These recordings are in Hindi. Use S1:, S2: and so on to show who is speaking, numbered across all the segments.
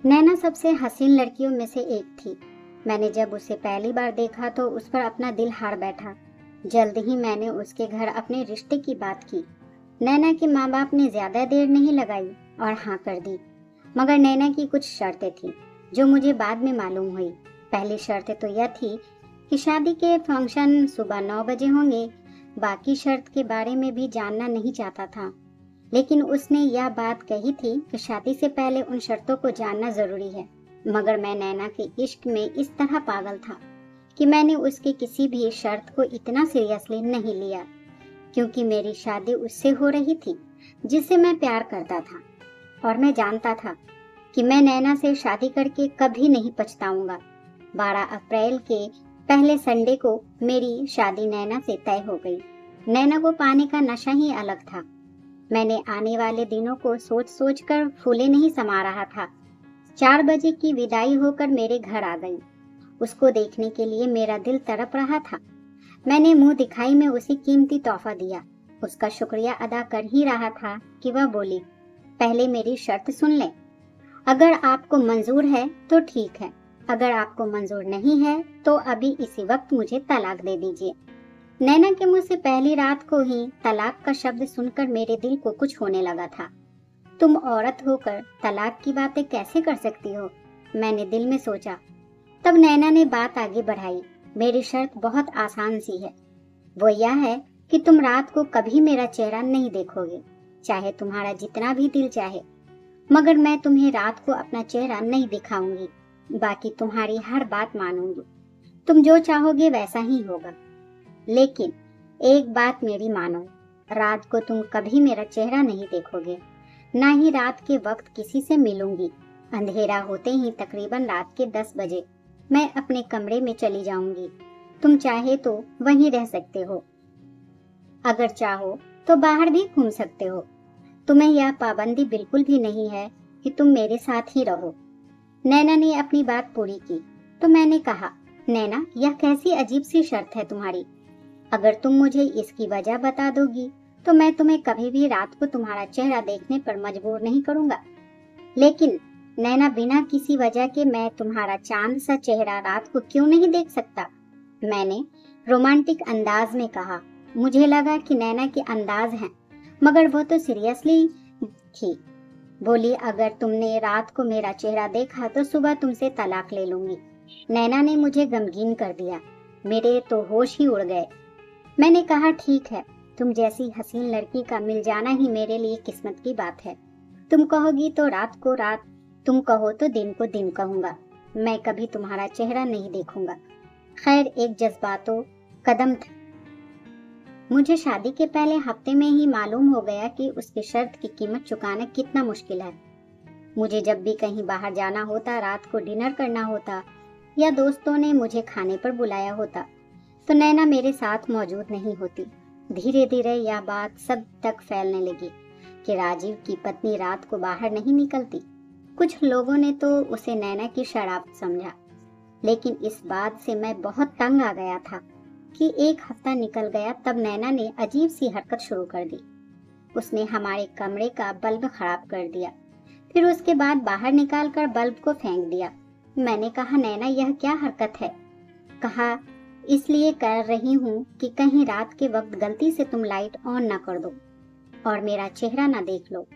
S1: नैना सबसे हसीन लड़कियों में से एक थी। मैंने जब उसे पहली बार देखा तो उस पर अपना दिल हार बैठा। जल्द ही मैंने उसके घर अपने रिश्ते की बात की। नैना के माँ बाप ने ज्यादा देर नहीं लगाई और हाँ कर दी। मगर नैना की कुछ शर्तें थी जो मुझे बाद में मालूम हुई। पहली शर्त तो यह थी कि शादी के फंक्शन सुबह 9 बजे होंगे। बाकी शर्त के बारे में भी जानना नहीं चाहता था, लेकिन उसने यह बात कही थी कि शादी से पहले उन शर्तों को जानना जरूरी है। मगर मैं नैना के इश्क में इस तरह पागल था कि मैंने उसकी किसी भी शर्त को इतना सीरियसली नहीं लिया, क्योंकि मेरी शादी उससे हो रही थी जिससे मैं प्यार करता था। और मैं जानता था कि मैं नैना से शादी करके कभी नहीं पछताऊंगा। 12 अप्रैल के पहले संडे को मेरी शादी नैना से तय हो गई। नैना को पाने का नशा ही अलग था। मैंने आने वाले दिनों को सोच सोच कर फूले नहीं समा रहा था। 4 बजे की विदाई होकर मेरे घर आ गई। उसको देखने के लिए मेरा दिल तड़प रहा था। मैंने मुंह दिखाई में उसे कीमती तोहफा दिया। उसका शुक्रिया अदा कर ही रहा था कि वह बोली, पहले मेरी शर्त सुन ले। अगर आपको मंजूर है तो ठीक है, अगर आपको मंजूर नहीं है तो अभी इसी वक्त मुझे तलाक दे दीजिए। नैना के मुंह से पहली रात को ही तलाक का शब्द सुनकर मेरे दिल को कुछ होने लगा था। तुम औरत होकर तलाक की बातें कैसे कर सकती हो, मैंने दिल में सोचा। तब नैना ने बात आगे बढ़ाई। मेरी शर्त बहुत आसान सी है। वो यह है कि तुम रात को कभी मेरा चेहरा नहीं देखोगे, चाहे तुम्हारा जितना भी दिल चाहे। मगर मैं तुम्हें रात को अपना चेहरा नहीं दिखाऊंगी। बाकी तुम्हारी हर बात मानूंगी। तुम जो चाहोगे वैसा ही होगा। लेकिन एक बात मेरी मानो, रात को तुम कभी मेरा चेहरा नहीं देखोगे, ना ही रात के वक्त किसी से मिलूंगी। अंधेरा होते ही तकरीबन रात के 10 बजे मैं अपने कमरे में चली जाऊंगी। तुम चाहे तो वहीं रह सकते हो, अगर चाहो तो बाहर भी घूम सकते हो। तुम्हें यह पाबंदी बिल्कुल भी नहीं है कि तुम मेरे साथ ही रहो। नैना ने अपनी बात पूरी की तो मैंने कहा, नैना यह कैसी अजीब सी शर्त है तुम्हारी। अगर तुम मुझे इसकी वजह बता दोगी तो मैं तुम्हें कभी भी रात को तुम्हारा चेहरा देखने पर मजबूर नहीं करूंगा। लेकिन नैना, बिना किसी वजह के मैं तुम्हारा चांद सा चेहरा रात को क्यों नहीं देख सकता, मैंने रोमांटिक अंदाज में कहा। मुझे लगा कि नैना के अंदाज हैं, मगर वो तो सीरियसली थी। बोली, अगर तुमने रात को मेरा चेहरा देखा तो सुबह तुमसे तलाक ले लूंगी। नैना ने मुझे गमगीन कर दिया। मेरे तो होश ही उड़ गए। मैंने कहा, ठीक है, तुम जैसी हसीन लड़की का मिल जाना ही मेरे लिए किस्मत की बात है। तुम कहोगी तो रात को रात, तुम कहो तो दिन को दिन कहूंगा। मैं कभी तुम्हारा चेहरा नहीं देखूंगा। खैर, एक जज्बातो कदम था। मुझे शादी के पहले हफ्ते में ही मालूम हो गया कि उसकी शर्त की कीमत चुकाना कितना मुश्किल है। मुझे जब भी कहीं बाहर जाना होता, रात को डिनर करना होता या दोस्तों ने मुझे खाने पर बुलाया होता, तो नैना मेरे साथ मौजूद नहीं होती। धीरे धीरे यह बात सब तक फैलने लगी कि राजीव की पत्नी रात को बाहर नहीं निकलती। कुछ लोगों ने तो उसे नैना की शरारत समझा, लेकिन इस बात से मैं बहुत तंग आ गया था कि एक हफ्ता निकल गया तब नैना ने अजीब सी हरकत शुरू कर दी। उसने हमारे कमरे का बल्ब खराब कर दिया, फिर उसके बाद बाहर निकालकर बल्ब को फेंक दिया। मैंने कहा, नैना यह क्या हरकत है। कहा, इसलिए कर रही हूँ कि कहीं रात के वक्त गलती से तुम लाइट ऑन ना कर दो और मेरा चेहरा ना देख लो।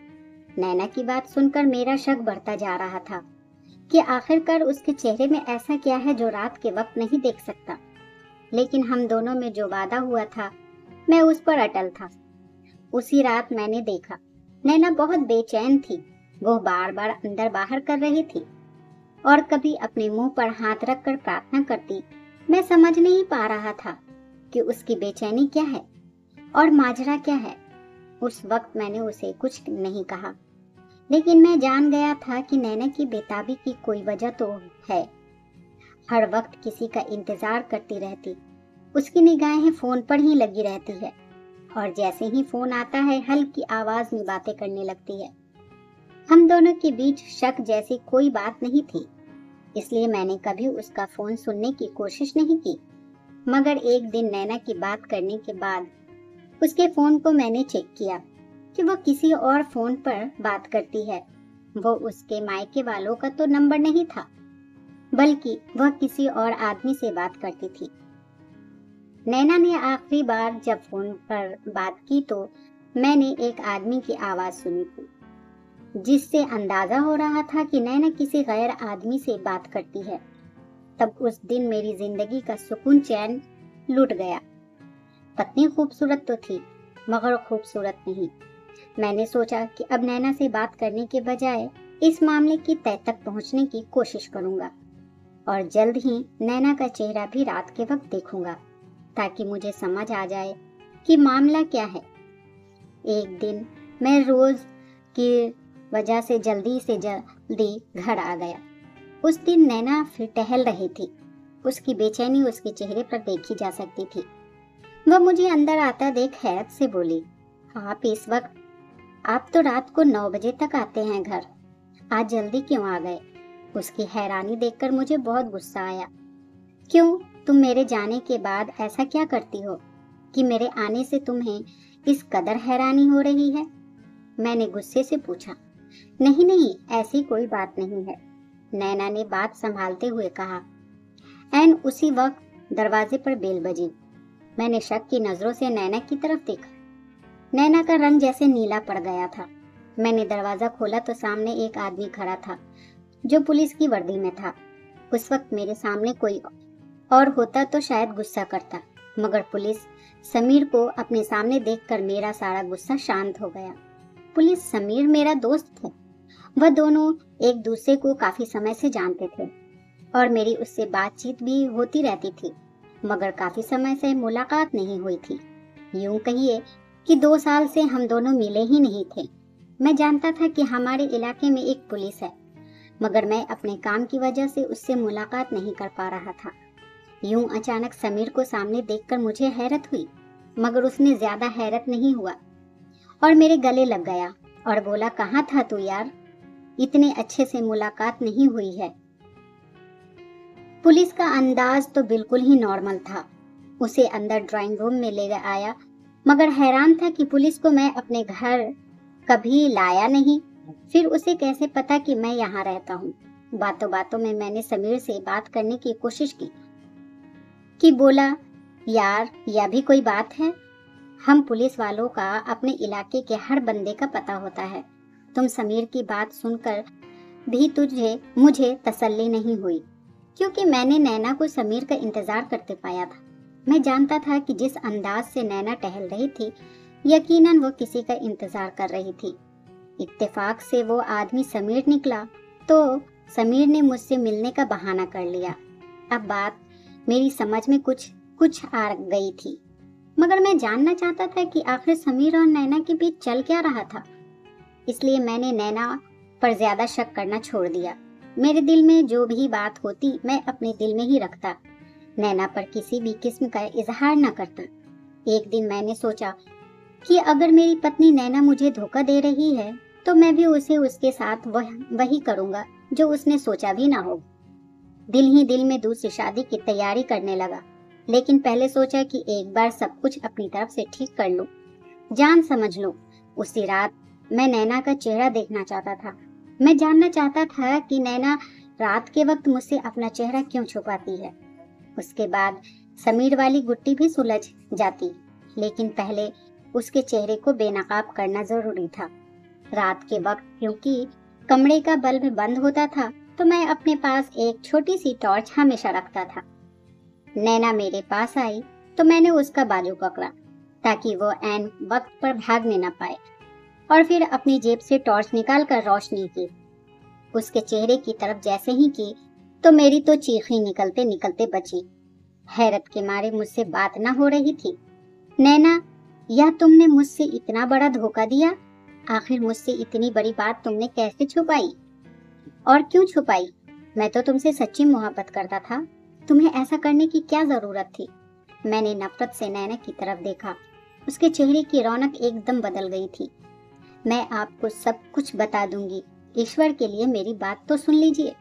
S1: नैना की बात सुनकर मेरा शक बढ़ता जा रहा था कि आखिरकार उसके चेहरे में ऐसा क्या है जो रात के वक्त नहीं देख सकता। लेकिन हम दोनों में जो वादा हुआ था, मैं उस पर अटल था। उसी रात मैंने देखा, नैना बहुत बेचैन थी। वो बार बार अंदर बाहर कर रही थी और कभी अपने मुंह पर हाथ रखकर प्रार्थना करती। मैं समझ नहीं पा रहा था कि उसकी बेचैनी क्या है और माजरा क्या है। उस वक्त मैंने उसे कुछ नहीं कहा, लेकिन मैं जान गया था कि नैना की बेताबी की कोई वजह तो है। हर वक्त किसी का इंतजार करती रहती। उसकी निगाहें फोन पर ही लगी रहती है और जैसे ही फोन आता है हल्की आवाज में बातें करने लगती है। हम दोनों के बीच शक जैसी कोई बात नहीं थी, इसलिए मैंने कभी उसका फोन सुनने की कोशिश नहीं की। मगर एक दिन नैना की बात करने के बाद उसके फोन को मैंने चेक किया कि वो किसी और फोन पर बात करती है। वो उसके मायके वालों का तो नंबर नहीं था, बल्कि वह किसी और आदमी से बात करती थी। नैना ने आखिरी बार जब फोन पर बात की तो मैंने एक आदमी की आवाज सुनी थी, जिससे अंदाजा हो रहा था कि नैना किसी गैर आदमी से बात करती है। तब उस दिन मेरी जिंदगी का सुकून चैन लूट गया। पत्नी खूबसूरत तो थी, मगर खूबसूरत नहीं। मैंने सोचा कि अब नैना से बात करने के बजाय इस मामले की तह तक पहुंचने की कोशिश करूंगा और जल्द ही नैना का चेहरा भी रात के वक्त देखूंगा, ताकि मुझे समझ आ जाए कि मामला क्या है। एक दिन मैं रोज की वजह से जल्दी घर आ गया। उस दिन नैना फिर टहल रही थी। उसकी बेचैनी उसके चेहरे पर देखी जा सकती थी। वह मुझे अंदर आता देख हैरत से बोली, आप तो रात को 9 बजे तक आते हैं घर, आज जल्दी क्यों आ गए? उसकी हैरानी देखकर मुझे बहुत गुस्सा आया। क्यों, तुम मेरे जाने के बाद ऐसा क्या करती हो कि मेरे आने से तुम्हें इस कदर हैरानी हो रही है? मैंने गुस्से से पूछा। नहीं, ऐसी कोई बात नहीं है, नैना ने बात संभालते हुए कहा। ऐन उसी वक्त दरवाजे पर बेल बजी। मैंने शक की नजरों से नैना की तरफ देखा। नैना का रंग जैसे नीला पड़ गया था। मैंने दरवाजा खोला तो सामने एक आदमी खड़ा था, जो पुलिस की वर्दी में था। उस वक्त मेरे सामने कोई और होता तो शायद गुस्सा करता, मगर पुलिस समीर को अपने सामने देखकर मेरा सारा गुस्सा शांत हो गया। पुलिस समीर मेरा दोस्त था। वह दोनों एक दूसरे को काफी समय से जानते थे और मेरी उससे बातचीत भी होती रहती थी, मगर काफी समय से मुलाकात नहीं हुई थी। यूं कहिए कि 2 साल से हम दोनों मिले ही नहीं थे। मैं जानता था कि हमारे इलाके में एक पुलिस है, मगर मैं अपने काम की वजह से उससे मुलाकात नहीं कर पा रहा था। यूं अचानक समीर को सामने देखकर मुझे हैरत हुई, मगर उसने ज्यादा हैरत नहीं हुआ और मेरे गले लग गया और बोला, कहाँ था तू यार, इतने अच्छे से मुलाकात नहीं हुई है। पुलिस का अंदाज तो बिल्कुल ही नॉर्मल था। उसे अंदर ड्राइंग रूम में ले आया, मगर हैरान था कि पुलिस को मैं अपने घर कभी लाया नहीं। फिर उसे कैसे पता कि मैं यहाँ रहता हूँ? बातों बातों में मैंने समीर से बात करने की कोशिश की कि बोला, यार यह भी कोई बात है? हम पुलिस वालों का अपने इलाके के हर बंदे का पता होता है। तुम समीर की बात सुनकर भी मुझे तसल्ली नहीं हुई, क्योंकि मैंने नैना को समीर का इंतजार करते पाया था। मैं जानता था कि जिस अंदाज से नैना टहल रही थी, यकीनन वो किसी का इंतजार कर रही थी। इत्तेफाक से वो आदमी समीर निकला तो समीर ने मुझसे मिलने का बहाना कर लिया। अब बात मेरी समझ में कुछ आ गई थी, मगर मैं जानना चाहता था कि आखिर समीर और नैना के बीच चल क्या रहा था। इसलिए मैंने नैना पर ज्यादा शक करना छोड़ दिया। मेरे दिल में जो भी बात होती मैं अपने दिल में ही रखता, नैना पर किसी भी किस्म का इजहार न करता। एक दिन मैंने सोचा कि अगर मेरी पत्नी नैना मुझे धोखा दे रही है तो मैं भी उसे उसके साथ वही करूंगा जो उसने सोचा भी ना हो। दिल ही दिल में दूसरी शादी की तैयारी करने लगा, लेकिन पहले सोचा कि एक बार सब कुछ अपनी तरफ से ठीक कर लूं, जान समझ लूं। उसी रात मैं नैना का चेहरा देखना चाहता था। मैं जानना चाहता था कि नैना रात के वक्त मुझसे अपना चेहरा क्यों छुपाती है। उसके बाद समीर वाली गुट्टी भी सुलझ जाती, लेकिन पहले उसके चेहरे को बेनकाब करना जरूरी था। रात के वक्त क्योंकि कमरे का बल्ब बंद होता था, तो मैं अपने पास एक छोटी सी टॉर्च हमेशा रखता था। नैना मेरे पास आई तो मैंने उसका बाजू पकड़ा, ताकि वो ऐन वक्त पर भागने न पाए, और फिर अपनी जेब से टॉर्च निकालकर रोशनी की। उसके चेहरे की तरफ जैसे ही की तो मेरी तो चीख ही निकलते निकलते बची। हैरत के मारे मुझसे बात न हो रही थी। नैना, यह तुमने मुझसे इतना बड़ा धोखा दिया? आखिर मुझसे इतनी बड़ी बात तुमने कैसे छुपाई, और क्यों छुपाई? मैं तो तुमसे सच्ची मोहब्बत करता था, तुम्हें ऐसा करने की क्या जरूरत थी? मैंने नफरत से नैना की तरफ देखा। उसके चेहरे की रौनक एकदम बदल गई थी। मैं आपको सब कुछ बता दूंगी, ईश्वर के लिए मेरी बात तो सुन लीजिए।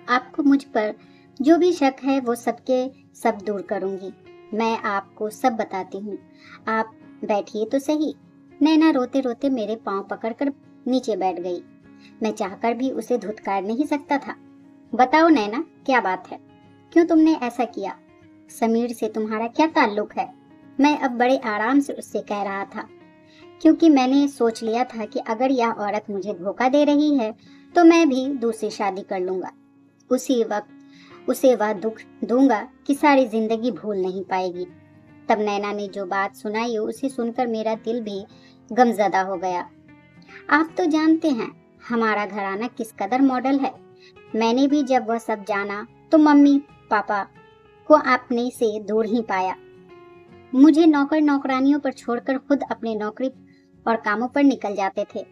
S1: आपको मुझ पर जो भी शक है वो सब दूर करूंगी। मैं आपको सब बताती हूँ, आप बैठिए तो सही। नैना रोते रोते मेरे पांव पकड़कर नीचे बैठ गई। मैं चाहकर भी उसे धुतकार नहीं सकता था। बताओ नैना, क्या बात है? क्यों तुमने ऐसा किया? समीर से तुम्हारा क्या ताल्लुक है? मैं अब बड़े आराम से उससे कह रहा था, क्योंकि मैंने सोच लिया था कि अगर यह औरत मुझे धोखा दे रही है तो मैं भी दूसरी शादी कर लूंगा। उसी वक्त उसे वह दुख दूंगा कि सारी जिंदगी भूल नहीं पाएगी। तब नैना ने जो बात सुनाई उसे सुनकर मेरा दिल भी गमजदा हो गया। आप तो जानते हैं हमारा घराना किस कदर मॉडल है। मैंने भी जब वह सब जाना तो मम्मी पापा को अपने से दूर ही पाया। मुझे नौकर नौकरानियों पर छोड़कर खुद अपने नौकरी और कामों पर निकल जाते थे।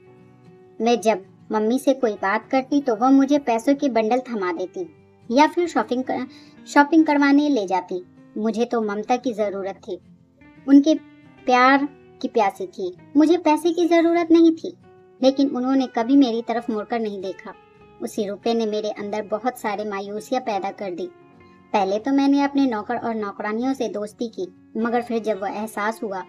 S1: मैं जब मम्मी से कोई बात करती तो वह मुझे पैसों के बंडल थमा देती या फिर शॉपिंग करवाने ले जाती। मुझे तो ममता की जरूरत थी, उनके प्यार की प्यासी थी। मुझे पैसे की जरूरत नहीं थी, लेकिन उन्होंने कभी मेरी तरफ मुड़कर नहीं देखा। उसी रुपए ने मेरे अंदर बहुत सारे मायूसियां पैदा कर दी। पहले तो मैंने अपने नौकर और नौकरानियों से दोस्ती की, मगर फिर जब वह एहसास हुआ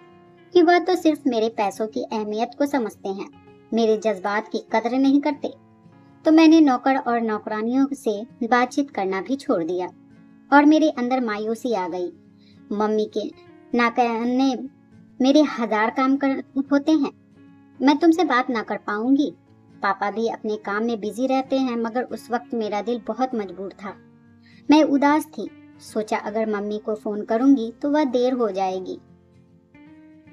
S1: कि वह तो सिर्फ मेरे पैसों की अहमियत को समझते हैं, मेरे जज्बात की कदर नहीं करते, तो मैंने नौकर और नौकरानियों से बातचीत करना भी छोड़ दिया और मेरे अंदर मायूसी आ गई। मम्मी के ना कहने मेरे 1000 काम होते हैं। मैं तुमसे बात ना कर पाऊंगी। पापा भी अपने काम में बिजी रहते हैं, मगर उस वक्त मेरा दिल बहुत मजबूर था। मैं उदास थी। सोचा अगर मम्मी को फोन करूंगी तो वह देर हो जाएगी।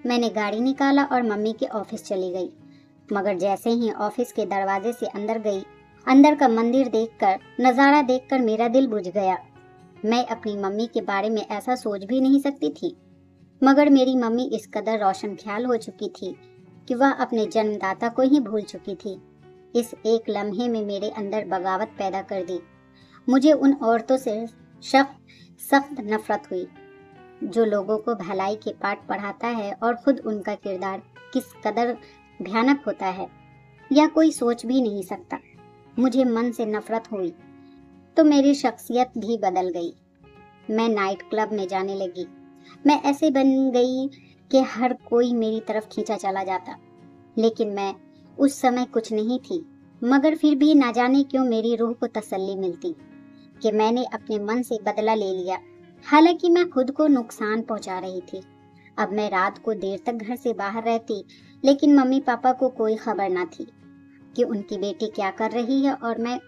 S1: मैंने गाड़ी निकाला और मम्मी के ऑफिस चली गई। मगर जैसे ही ऑफिस के दरवाजे से अंदर गई, अंदर का मंदिर देखकर, नजारा देखकर मेरा दिल बुझ गया। मैं अपनी मम्मी के बारे में ऐसा सोच भी नहीं सकती थी, मगर मेरी मम्मी इस कदर रोशन ख्याल हो चुकी थी कि वह अपने जन्मदाता को ही भूल चुकी थी। इस एक लम्हे में मेरे अंदर बगावत पैदा कर दी। मुझे उन औरतों से सख्त नफरत हुई जो लोगों को भलाई के पाठ पढ़ाता है और खुद उनका किरदार किस कदर भयानक होता है या कोई सोच भी नहीं सकता। मुझे मन से नफरत हुई तो मेरी शख्सियत भी बदल गई। मैं नाइट क्लब में जाने लगी। मैं ऐसे बन गई कि हर कोई मेरी तरफ खींचा चला जाता, लेकिन मैं उस समय कुछ नहीं थी। मगर फिर भी ना जाने क्यों मेरी रूह को तसल्ली मिलती कि मैंने अपने मन से बदला ले लिया। हालांकि मैं खुद को नुकसान पहुंचा रही थी। अब मैं रात को देर तक घर से बाहर रहती, लेकिन मम्मी पापा को कोई खबर ना थी कि उनकी बेटी क्या कर रही है, और मैं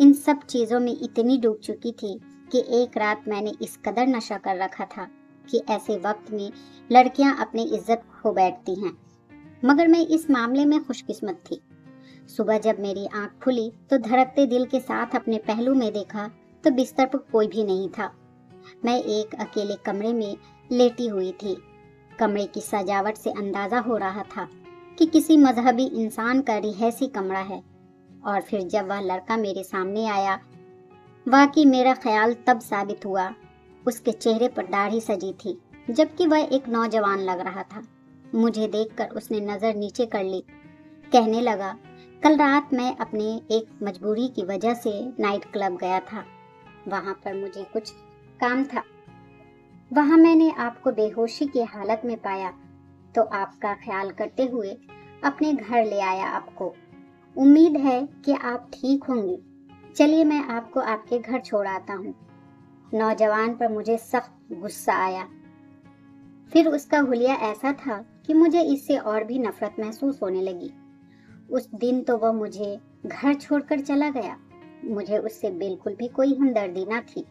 S1: इन सब चीजों में इतनी डूब चुकी थी कि एक रात मैंने इस कदर नशा कर रखा था कि ऐसे वक्त में लड़कियां अपनी इज्जत खो बैठती हैं। मगर मैं इस मामले में खुशकिस्मत थी। सुबह जब मेरी आंख खुली तो धड़कते दिल के साथ अपने पहलू में देखा तो बिस्तर पर कोई भी नहीं था। मैं एक अकेले कमरे में लेटी हुई थी। कमरे की सजावट से अंदाजा हो रहा था कि किसी मजहबी इंसान का रिहायशी कमरा है। और फिर जब वह लड़का मेरे सामने आया, वाकई मेरा ख्याल तब साबित हुआ। उसके चेहरे पर दाढ़ी सजी थी, जबकि वह एक नौजवान लग रहा था। मुझे देखकर उसने नजर नीचे कर ली। कहने लगा, कल रात मैं अपने एक मजबूरी की वजह से नाइट क्लब गया था। वहां पर मुझे कुछ काम था। वहां मैंने आपको बेहोशी की हालत में पाया, तो आपका ख्याल करते हुए अपने घर ले आया आपको। उम्मीद है कि आप ठीक होंगी। चलिए मैं आपको आपके घर छोड़ आता हूँ। नौजवान पर मुझे सख्त गुस्सा आया। फिर उसका हुलिया ऐसा था कि मुझे इससे और भी नफरत महसूस होने लगी। उस दिन तो वह मुझे घर छोड़कर चला गया। मुझे उससे बिल्कुल भी कोई हमदर्दी ना थी,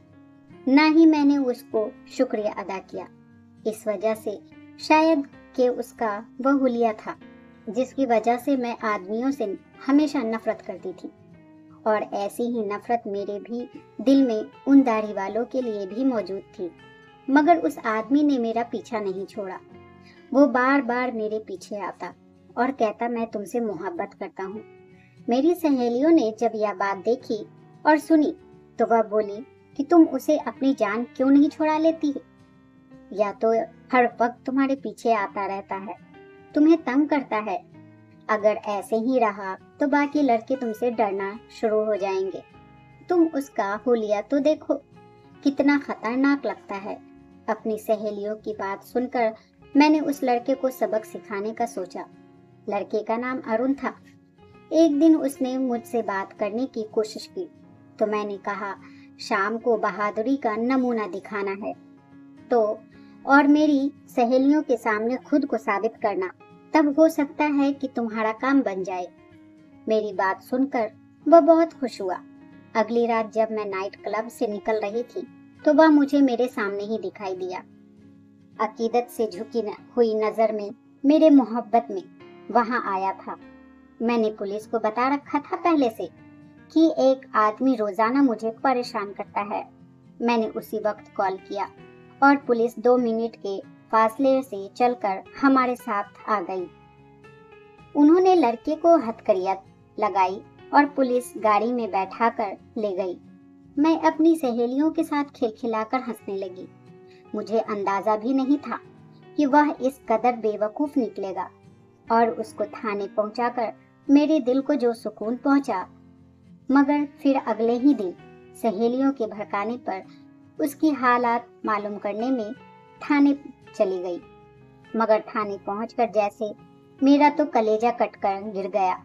S1: ना ही मैंने उसको शुक्रिया अदा किया। इस वजह से शायद कि उसका वह हुलिया था जिसकी वजह से मैं आदमियों से हमेशा नफरत करती थी। और ऐसी ही नफरत मेरे भी दिल में उन दाढ़ी वालों के लिए भी मौजूद थी। मगर उस आदमी ने मेरा पीछा नहीं छोड़ा। वो बार बार मेरे पीछे आता और कहता, मैं तुमसे मोहब्बत करता हूँ। मेरी सहेलियों ने जब यह बात देखी और सुनी तो वह बोली कि तुम उसे अपनी जान क्यों नहीं छुड़ा लेती, या तो हर वक्त तुम्हारे पीछे आता रहता है, तुम्हें तंग करता है। अगर ऐसे ही रहा तो बाकी लड़के तुमसे डरना शुरू हो जाएंगे। तुम उसका हुलिया तो देखो, कितना खतरनाक लगता है। अपनी सहेलियों की बात सुनकर मैंने उस लड़के को सबक सिखाने का सोचा। लड़के का नाम अरुण था। एक दिन उसने मुझसे बात करने की कोशिश की तो मैंने कहा, शाम को बहादुरी का नमूना दिखाना है तो और मेरी सहेलियों के सामने खुद को साबित करना, तब हो सकता है कि तुम्हारा काम बन जाए। मेरी बात सुनकर वह बहुत खुश हुआ। अगली रात जब मैं नाइट क्लब से निकल रही थी तो वह मुझे मेरे सामने ही दिखाई दिया। अकीदत से झुकी हुई नजर में मेरे मोहब्बत में वहां आया था। मैंने पुलिस को बता रखा था पहले से कि एक आदमी रोजाना मुझे परेशान करता है। मैंने उसी वक्त कॉल किया और पुलिस 2 मिनट के फासले से चलकर हमारे साथ आ गई। उन्होंने लड़के को हथकड़ियां लगाई और पुलिस गाड़ी में बैठाकर ले गई। मैं अपनी सहेलियों के साथ खिलखिलाकर हंसने लगी। मुझे अंदाजा भी नहीं था कि वह इस कदर बेवकूफ निकलेगा और उसको थाने पहुंचाकर मेरे दिल को जो सुकून पहुंचा, मगर फिर अगले ही दिन सहेलियों के भड़काने पर उसकी हालात मालूम करने में थाने चली गई। मगर थाने पहुंचकर जैसे मेरा तो कलेजा कटकर गिर गया।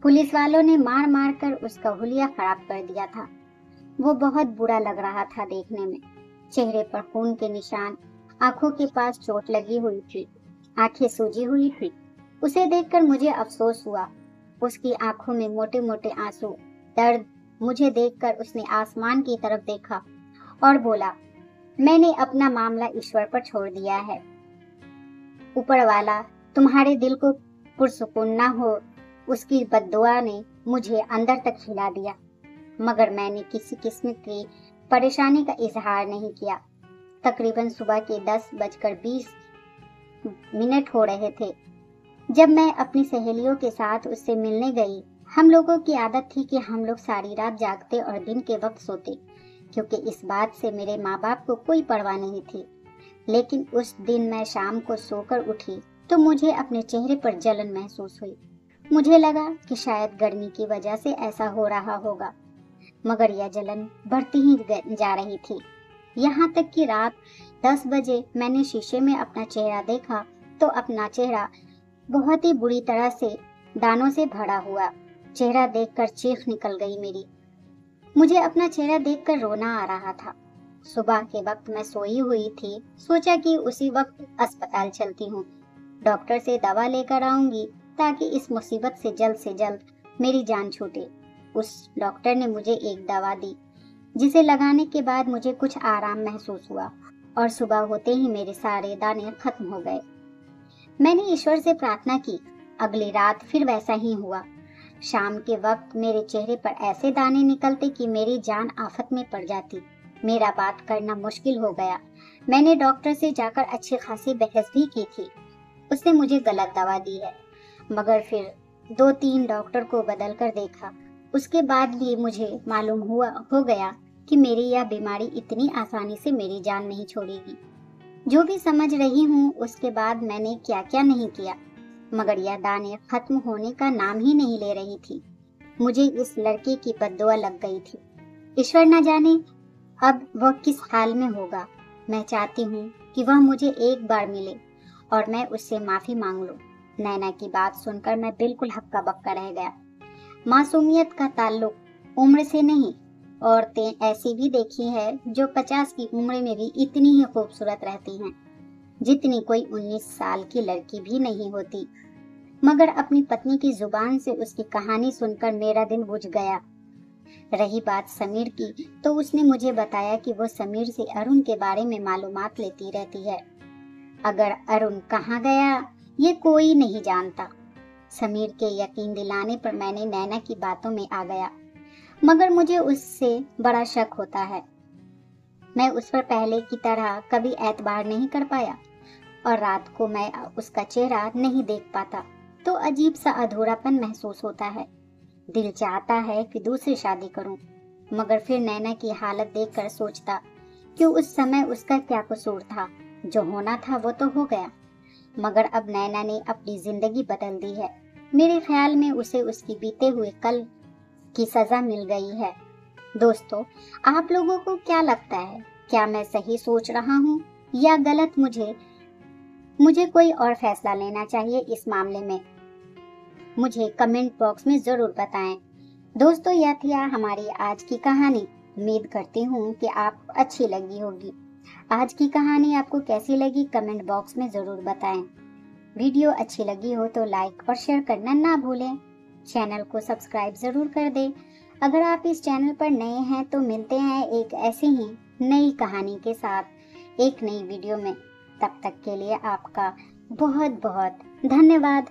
S1: पुलिस वालों ने मार मार कर उसका हुलिया खराब कर दिया था। वो बहुत बुरा लग रहा था देखने में। चेहरे पर खून के निशान, आंखों के पास चोट लगी हुई थी, आंखें सूजी हुई थी। उसे देखकर मुझे अफसोस हुआ। उसकी आंखों में मोटे मोटे आंसू, दर्द। मुझे देखकर उसने आसमान की तरफ देखा और बोला, मैंने अपना मामला ईश्वर पर छोड़ दिया है। ऊपर वाला तुम्हारे दिल को पुरसुकून ना हो, उसकी बद्दुआ ने मुझे अंदर तक हिला दिया। मगर मैंने किसी किस्म की परेशानी का इजहार नहीं किया। तकरीबन सुबह के 10:20 हो रहे थे जब मैं अपनी सहेलियों के साथ उससे मिलने गई। हम लोगों की आदत थी कि हम लोग सारी रात जागते और दिन के वक्त सोते, क्योंकि इस बात से मेरे माँ बाप को कोई परवाह नहीं थी। लेकिन उस दिन मैं शाम को सोकर उठी तो मुझे अपने चेहरे पर जलन महसूस हुई। मुझे लगा कि शायद गर्मी की वजह से ऐसा हो रहा होगा, मगर यह जलन बढ़ती ही जा रही थी। यहाँ तक कि रात 10 बजे मैंने शीशे में अपना चेहरा देखा तो अपना चेहरा बहुत ही बुरी तरह से दानों से भरा हुआ। चेहरा देखकर चीख निकल गई मेरी। मुझे अपना चेहरा देखकर रोना आ रहा था। सुबह के वक्त मैं सोई हुई थी। सोचा कि उसी वक्त अस्पताल चलती हूँ, डॉक्टर से दवा लेकर आऊंगी ताकि इस मुसीबत से जल्द मेरी जान छूटे। उस डॉक्टर ने मुझे एक दवा दी जिसे लगाने के बाद मुझे कुछ आराम महसूस हुआ और सुबह होते ही मेरे सारे दाने खत्म हो गए। मैंने ईश्वर से प्रार्थना की। अगली रात फिर वैसा ही हुआ। शाम के वक्त मेरे चेहरे पर ऐसे दाने निकलते कि मेरी जान आफत में पड़ जाती। मेरा बात करना मुश्किल हो गया। मैंने डॉक्टर से जाकर अच्छी खासी बहस भी की थी। उसने मुझे गलत दवा दी है, मगर फिर 2-3 डॉक्टर को बदल कर देखा। उसके बाद भी मुझे मालूम हो गया कि मेरी यह बीमारी इतनी आसानी से मेरी जान नहीं छोड़ेगी। जो भी समझ रही हूँ उसके बाद मैंने क्या क्या नहीं किया, मगर यह दाने खत्म होने का नाम ही नहीं ले रही थी। मुझे इस लड़के की बद्दुआ लग गई थी। ईश्वर न जाने अब वह किस हाल में होगा। मैं चाहती हूँ कि वह मुझे एक बार मिले और मैं उससे माफी मांग लूं। नैना की बात सुनकर मैं बिल्कुल हक्का बक्का रह गया। मासूमियत का ताल्लुक उम्र से नहीं। औरतें ऐसी भी देखी है जो 50 की उम्र में भी इतनी ही खूबसूरत रहती हैं जितनी कोई 19 साल की लड़की भी नहीं होती। मगर अपनी पत्नी की जुबान से उसकी कहानी सुनकर मेरा दिल बुझ गया। रही बात समीर की, तो उसने मुझे बताया कि वो समीर से अरुण के बारे में मालूमात लेती रहती है। अगर अरुण कहाँ गया ये कोई नहीं जानता। समीर के यकीन दिलाने पर मैंने नैना की बातों में आ गया, मगर मुझे उससे बड़ा शक होता है। मैं उस पर पहले की तरह कभी एतबार नहीं कर पाया और रात को मैं उसका चेहरा नहीं देख पाता तो अजीब सा अधूरापन महसूस होता है। दिल चाहता है कि दूसरी शादी करूं, मगर फिर नैना की हालत देखकर सोचता कि उस समय उसका क्या कसूर था। जो होना था वो तो हो गया, मगर अब नैना ने अपनी जिंदगी बदल दी है। मेरे ख्याल में उसे उसकी बीते हुए कल की सजा मिल गई है। दोस्तों, आप लोगों को क्या लगता है, क्या मैं सही सोच रहा हूँ या गलत? मुझे कोई और फैसला लेना चाहिए इस मामले में। मुझे कमेंट बॉक्स में ज़रूर बताएं। दोस्तों, यह थी हमारी आज की कहानी। उम्मीद करती हूँ कि आप अच्छी लगी होगी। आज की कहानी आपको कैसी लगी कमेंट बॉक्स में ज़रूर बताएं। वीडियो अच्छी लगी हो तो लाइक और शेयर करना ना भूलें। चैनल को सब्सक्राइब ज़रूर कर दें। अगर आप इस चैनल पर नए हैं तो मिलते हैं एक ऐसी ही नई कहानी के साथ एक नई वीडियो में। तब तक के लिए आपका बहुत बहुत धन्यवाद।